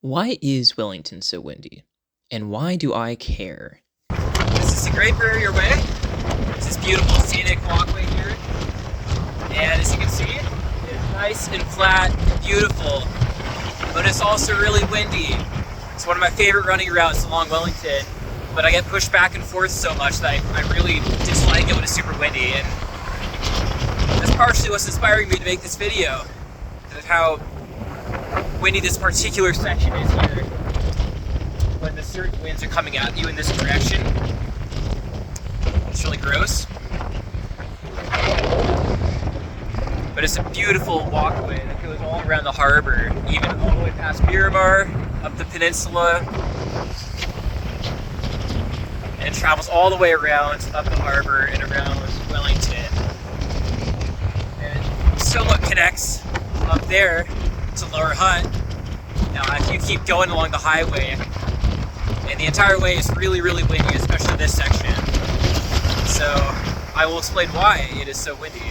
Why is Wellington so windy? And why do I care? This is the Great Barrier Way. It's this beautiful scenic walkway here. And as you can see, it's nice and flat and beautiful, but it's also really windy. It's one of my favorite running routes along Wellington, but I get pushed back and forth so much that I really dislike it when it's super windy. And that's partially what's inspiring me to make this video, because of how windy this particular section is here. When the certain winds are coming at you in this direction, it's really gross. But it's a beautiful walkway that goes all around the harbor, even all the way past Miramar, up the peninsula, and it travels all the way around, up the harbor and around Wellington. And somewhat connects up there to Lower Hutt. Now, if you keep going along the highway, and the entire way is really, really windy, especially this section. So I will explain why it is so windy.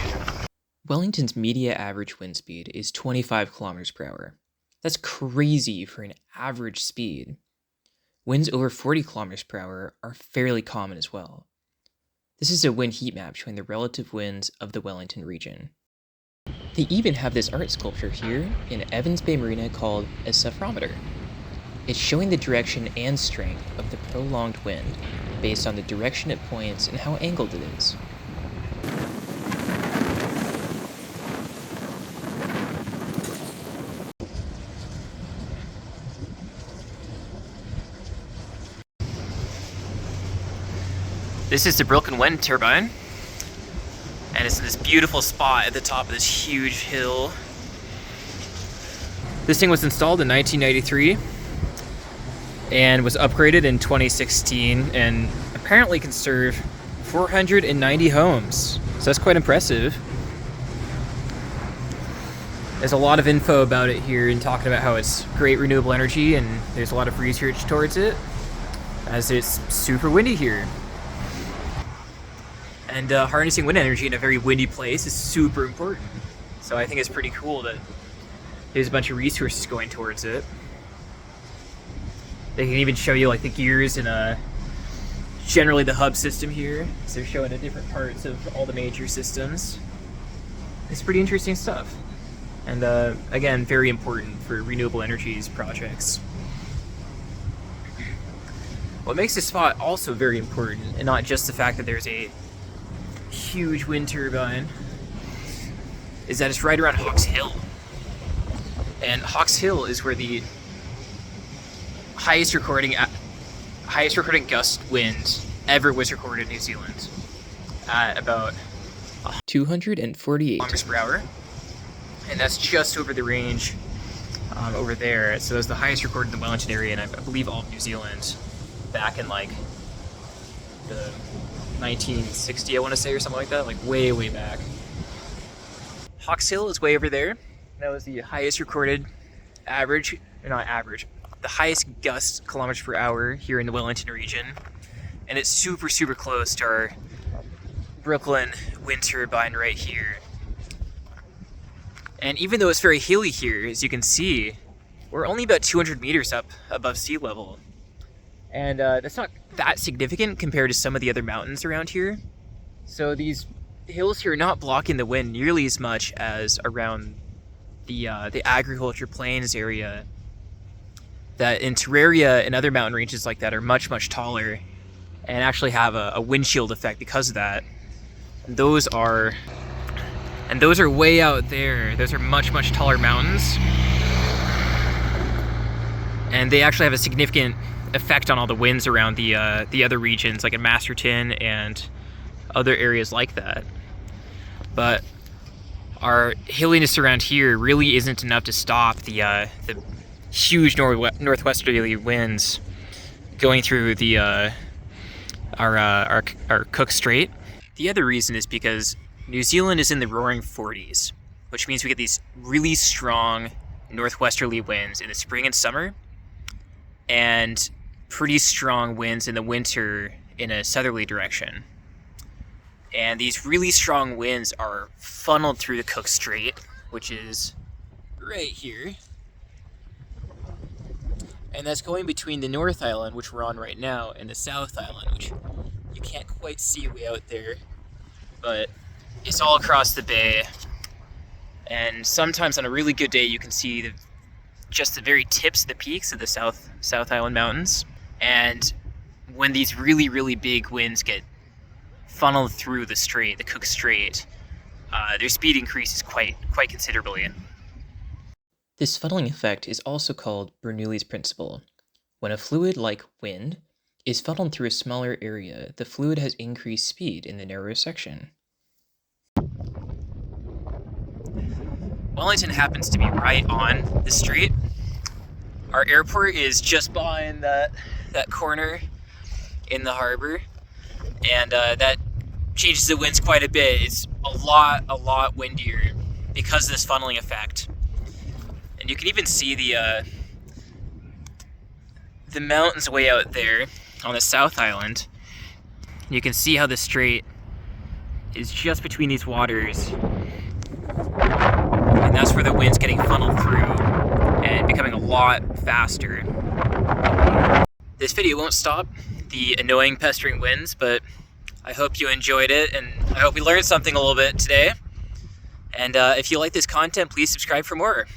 Wellington's media average wind speed is 25 kilometers per hour. That's crazy for an average speed. Winds over 40 kilometers per hour are fairly common as well. This is a wind heat map showing the relative winds of the Wellington region. They even have this art sculpture here in Evans Bay Marina called a cephrometer. It's showing the direction and strength of the prolonged wind based on the direction it points and how angled it is. This is the Brooklyn wind turbine, and it's in this beautiful spot at the top of this huge hill. This thing was installed in 1993 and was upgraded in 2016 and apparently can serve 490 homes. So that's quite impressive. There's a lot of info about it here and talking about how it's great renewable energy, and there's a lot of research towards it as it's super windy here. And harnessing wind energy in a very windy place is super important. So I think it's pretty cool that there's a bunch of resources going towards it. They can even show you like the gears and generally the hub system here. So they're showing the different parts of all the major systems. It's pretty interesting stuff. And again, very important for renewable energies projects. What makes this spot also very important, and not just the fact that there's a huge wind turbine, is that it's right around Hawks Hill. And Hawks Hill is where the highest recording gust wind ever was recorded in New Zealand, at about 248 kilometers per hour. And that's just over the range over there. So it was the highest recorded in the Wellington area, and I believe all of New Zealand, back in like the 1960, I want to say, or something like that, like way, way back. Hawks Hill is way over there. That was the highest recorded average, or not average, the highest gust kilometers per hour here in the Wellington region. And it's super, super close to our Brooklyn wind turbine right here. And even though it's very hilly here, as you can see, we're only about 200 meters up above sea level. And that's not that significant compared to some of the other mountains around here. So these hills here are not blocking the wind nearly as much as around the agriculture plains area, that in Terraria and other mountain ranges like that are much, much taller and actually have a windshield effect because of that. And those are way out there. Those are much, much taller mountains. And they actually have a significant effect on all the winds around the other regions, like in Masterton and other areas like that. But our hilliness around here really isn't enough to stop the huge northwesterly winds going through our Cook Strait. The other reason is because New Zealand is in the roaring 40s, which means we get these really strong northwesterly winds in the spring and summer, and pretty strong winds in the winter in a southerly direction. And these really strong winds are funneled through the Cook Strait, which is right here. And that's going between the North Island, which we're on right now, and the South Island, which you can't quite see way out there, but it's all across the bay. And sometimes on a really good day, you can see just the very tips of the peaks of the South Island Mountains. And when these really, really big winds get funneled through the strait, the Cook Strait, their speed increases quite considerably. This funneling effect is also called Bernoulli's principle. When a fluid like wind is funneled through a smaller area, the fluid has increased speed in the narrower section. Wellington happens to be right on the strait. Our airport is just behind that corner in the harbor, and that changes the winds quite a bit. It's a lot windier because of this funneling effect. And you can even see the mountains way out there on the South Island. You can see how the strait is just between these waters, and that's where the wind's getting funneled through and becoming a lot faster. This video won't stop the annoying pestering winds, but I hope you enjoyed it, and I hope we learned something a little bit today. And if you like this content, please subscribe for more.